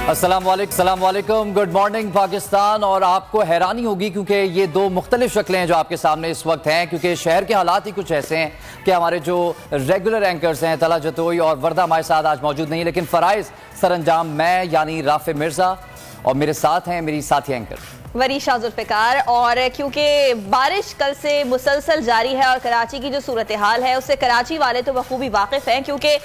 अस्सलाम वालेकुम, good morning Pakistan. और आपको हैरानी होगी क्योंकि ये दो मुख्तलिफ शक्लें हैं जो आपके सामने इस वक्त हैं, क्योंकि शहर के हालात ही कुछ ऐसे हैं कि हमारे जो रेगुलर एंकर्स हैं तला जतोई और वर्दा हमारे साथ आज मौजूद नहीं, लेकिन फ़राइज़ सरंजाम मैं यानी राफे मिर्ज़ा और मेरे साथ हैं मेरी साथी एंकर वरीशा जुल्फ़िकार। और क्योंकि बारिश कल से मुसलसल जारी है और कराची की जो सूरत हाल है उससे कराची वाले तो बखूबी वाकिफ़ हैं, क्योंकि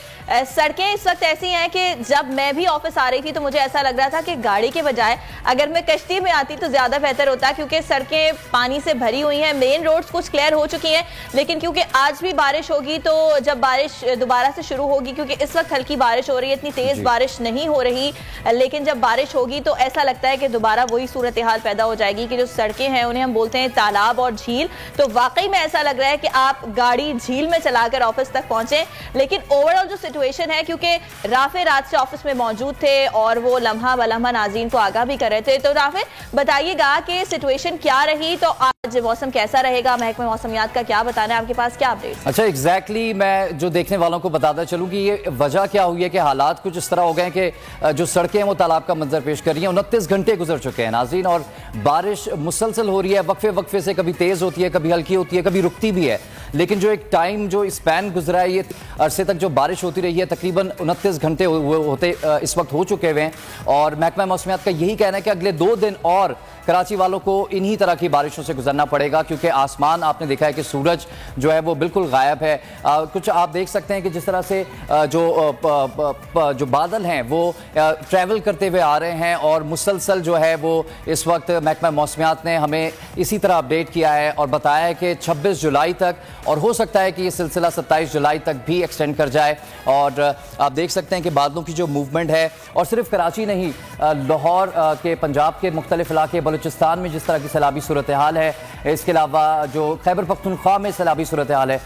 सड़कें इस वक्त ऐसी हैं कि जब मैं भी ऑफिस आ रही थी तो मुझे ऐसा लग रहा था कि गाड़ी के बजाय अगर मैं कश्ती में आती तो ज़्यादा बेहतर होता, क्योंकि सड़कें पानी से भरी हुई हैं। मेन रोड्स कुछ क्लियर हो चुकी हैं, लेकिन क्योंकि आज भी बारिश होगी तो जब बारिश दोबारा से शुरू होगी, क्योंकि इस वक्त हल्की बारिश हो रही है, इतनी तेज़ बारिश नहीं हो रही, लेकिन जब बारिश होगी तो ऐसा लगता है कि दोबारा वही सूरत हाल पैदा हो जाएगी कि जो सड़कें हैं उन्हें हम बोलते हैं तालाब और झील। तो वाकई में ऐसा लग रहा है कि आप गाड़ी झील में चलाकर ऑफिस तक पहुंचे। लेकिन ओवरऑल जो सिचुएशन है, क्योंकि राफे रात से ऑफिस में मौजूद थे और वो लम्हा बलम्हा नाज़रीन को आगाह भी कर रहे थे। तो राफे बताइएगा कि सिचुएशन क्या रही, तो आज मौसम कैसा रहेगा, महकमा मौसमियात का क्या बताना है, आपके पास क्या अपडेट? अच्छा, एग्जैक्टली मैं जो देखने वालों को बताता चलूँ कि ये वजह क्या हुई है कि हालात कुछ इस तरह हो गए कि जो सड़कें हैं वो तालाब का मंजर पेश कर रही हैं। 29 घंटे गुजर चुके हैं नाज़रीन और बारिश मुसलसल हो रही है, वक्फे वक्फे से कभी तेज़ होती है, कभी हल्की होती है, कभी रुकती भी है। लेकिन जो एक टाइम जो स्पैन गुजरा है, ये अरसे तक जो बारिश होती रही है, तकरीबन 29 घंटे होते इस वक्त हो चुके हुए हैं। और महकमा मौसमियात का यही कहना है कि अगले 2 दिन और कराची वालों को इन्हीं तरह की बारिशों से गुजरना पड़ेगा, क्योंकि आसमान आपने देखा है कि सूरज जो है वो बिल्कुल गायब है। कुछ आप देख सकते हैं कि जिस तरह से जो बादल हैं वो ट्रैवल करते हुए आ रहे हैं और मुसलसल जो है वो इस वक्त महकमा मौसमियात ने हमें इसी तरह अपडेट किया है और बताया है कि 26 जुलाई तक, और हो सकता है कि ये सिलसिला 27 जुलाई तक भी एक्सटेंड कर जाए। और आप देख सकते हैं कि बादलों की जो मूवमेंट है, और सिर्फ कराची नहीं, लाहौर के पंजाब के मुख्तलिफ इलाके, बलूचिस्तान में जिस तरह की सैलाबी सूरत हाल है, इसके अलावा जो खैबर पख्तूनख्वा में सैलाबी सूरत हाल है,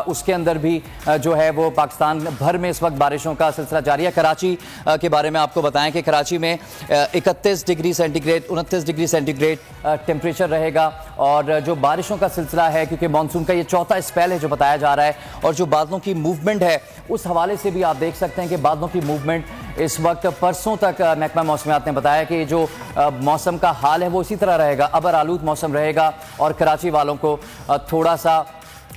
उसके अंदर भी जो है वो पाकिस्तान भर में इस वक्त बारिशों का सिलसिला जारी है। कराची के बारे में आपको बताएं कि कराची में 31 degree centigrade 29 degree centigrade temperature रहेगा। और जो बारिशों का सिलसिला है, क्योंकि मानसून का ये चौथा स्पेल है जो बताया जा रहा है, और जो बादलों की मूवमेंट है उस हवाले से भी आप देख सकते हैं कि बादलों की मूवमेंट इस वक्त परसों तक महकमा मौसमियात ने बताया कि जो मौसम का हाल है वो इसी तरह रहेगा, अबर आलूद मौसम रहेगा। और कराची वालों को थोड़ा सा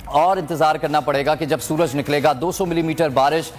और इंतज़ार करना पड़ेगा कि जब सूरज निकलेगा। 200 मिलीमीटर बारिश